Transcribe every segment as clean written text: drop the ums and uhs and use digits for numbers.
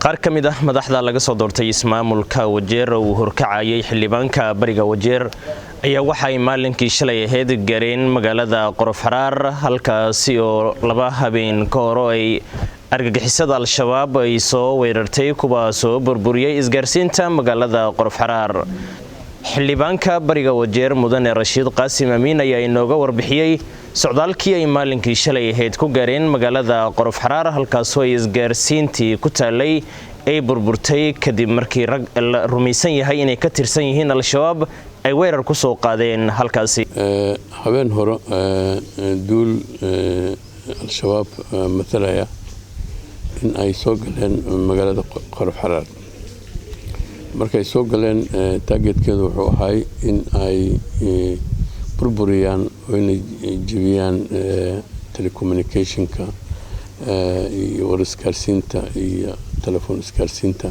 qaar ka mid ah madaxda laga soo doortay ismaamulka Wajeer oo horkacayay xildhibaanka bariga Wajeer ayaa waxay maalinkii shalay ahayd gaareen magaalada Qorofxaraar halkaasi oo laba habeen ka hor ay argagixisada al-shabaab ay soo weerartay kuwaas oo burburiyay isgaarsiinta magaalada Qorofxaraar. xildhibaanka bariga Wajeer mudane Rashiid Qaasim Amiin ayaa inooga warbixiyay socdaalkii ay maalinkii shalay ahayd ku gaareen magaalada Qorofxaraar halkaas oo isgaarsiintii ku taalay ay burburtay kadib markii rag la rumaysan yahay inay ka tirsan yihiin al-shabaab ay weerar ku soo qaadeen halkaasi. habeen hore duul al-shabaab mathalaya in ay soo galeen magaalada Qorofxaraar. markay soo galeen targetkeedu wuxuu ahaa in ay burburiyaan oo inay jebiyaan telecommunicationka iyo warisgaarsiinta iyo telefoon isgaarsiinta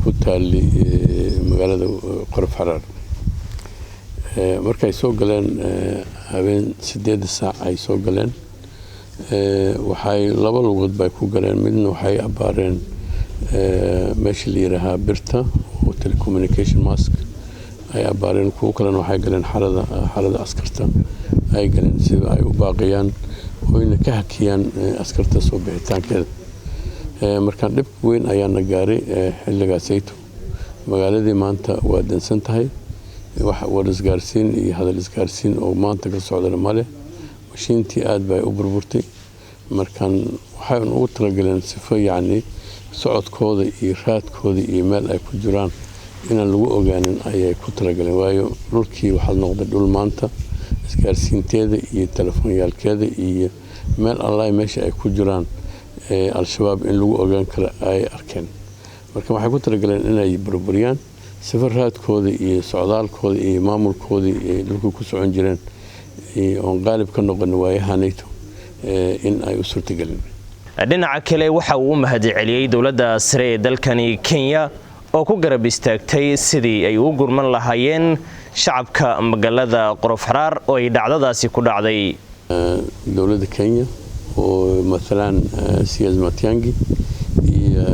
ku taali magaalada Qorofxaraar. markay soo galeen habeen 8 saac ay soo galeen waxay laba lugood bay ku galeen midna waxay abaareen meesha la yiraahdo birta oo telecommunication mask ay abaareen kuwa kalena waxay galeen xarada askarta ay galeen si ay u baaqiyaan oo in ka hakiyaan askarta soo bixitaankeeda. markaan dhib weyn ayaana gaaray xilligaasayto magaaladii maanta waa dansan tahay wax warisgaarsiin iyo hadal isgaarsiin oo maanta ka socdana male mashiintii aad bay u burburtay. markaan waxay ugu talagaleen sifo yacni socodkooda iyo raadkooda iyo meel ay ku jiraan inaan lagu ogaanin ayay ku talagaleen waayo dhulkii waxaa noqday dhul maanta isgaarsiinteeda iyo telefoonyaalkeeda iyo meel allaah meesha ay ku jiraan al-shabaab in lagu ogaan karo ay arkeen. marka waxay ku talagaleen inay burburiyaan sifo raadkooda iyo socdaalkooda iyo maamulkooda iyo dhulka ku socon jireen oon qaalib ka noqon waayahanayto in ay u suurtagelin. dhinaca kale waxa uu mahadceliyay dawladda sare ee dalkani Kenya oo ku garab istaagtay sidii ay u gurman lahaayeen shacabka magaalada Qorofxaraar oo ay dhacdadaasi ku dhacday. dawladda Kenya oo mathalan CS Matiang'i iyo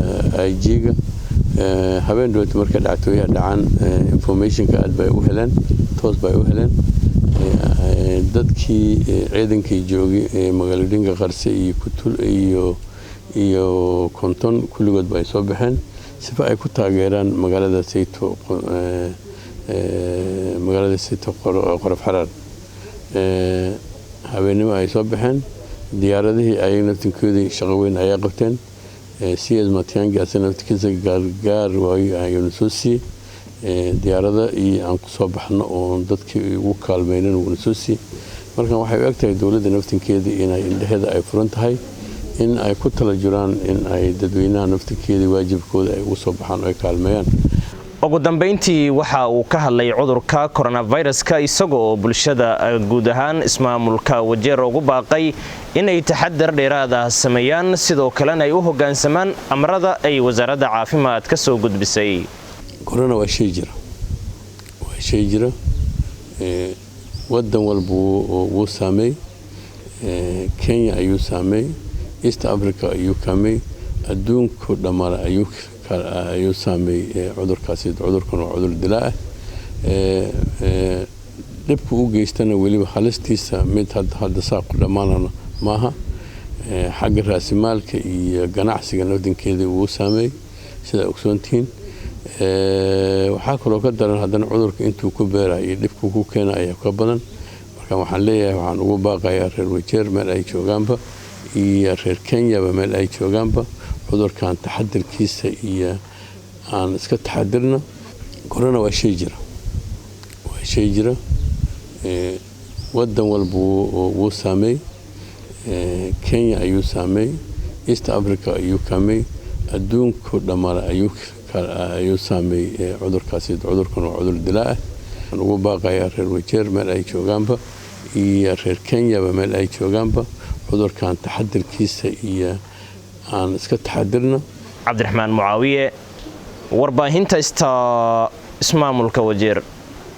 IG-ga habeen dhow markay dhacdooyinka dhacaan informationka aad bay u heleen toos bay u heleen dadkii ciidankii joogay magaalooyinka Qarse iyo Kutul iyo Konton kulligood bay soo baxeen sifa ay ku taageeraan magaalada Sayto Qorofxaraar. habeenimo ay soo baxeen diyaaradihii ay naftinkoodii shaqo weyn ay qabteen. CS Matiang'i asana naftiisa gaar waayo ayuu soo siiyay diyaarada iyo aan ku soo baxno oo dadkii ugu kaalmeeyeen uu soo siiyay. marka waxay u egtahay dawladda naftinkeeda inay indhaheeda ay furan tahay in ay ku tala jiraan in ay dadweynaha naftinkeeda waajibkooda ay ugu soo baxaan oo ay kaalmeeyaan. ugu dambeyntii waxa uu ka hadlay cudurka coronavirus-ka isagoo oo bulshada guud ahaan ismaamulka Wajeer ugu baaqay inay taxadar dheeraad ah sameeyaan sidoo kalena ay u hoggaansamaan amarada ay wasaaradda caafimaadka soo gudbisay. corona waa shay jira wadan walba wuu saameey Kenya ayuu saameey East Africa ayuu saameey adduunka dhammaan ayuu saameey cudurkan waa cudur dilaa dhibku u geystana waliba halistiisa mid hadda saaq dhamaanana maaha xagga raasimaalka iyo ganacsiga wadankeeda uu saameey sida ogsoontiin. waxaa kaloo ka daran haddana cudurka intuu ku beeray iyo dhibku ku keenay ayaa ka badan. marka waxaan leeyahay waxaan ugu baaqayaa reer Wajeer meel ay joogaanba iyo reer Kenya meel ay joogaanba cudurkan taxadirkiisa iyo aan iska taxadirna. corona waa shay jira wadan walba wuu saameey Kenya ayuu saameey East Africa ayuu saameey adduunka dhammaan ayuu saameey cudurkan waa cudur dilaa waxaan ugu baaqayaa reer Wajeer meel ay joogaanba iyo reer Kenya meel ay joogaanba cudurkan taxadirkiisa iyo aan iska taxadirna. Cabdiraxmaan Mucaawiye warbaahinta ismaamulka Wajeer.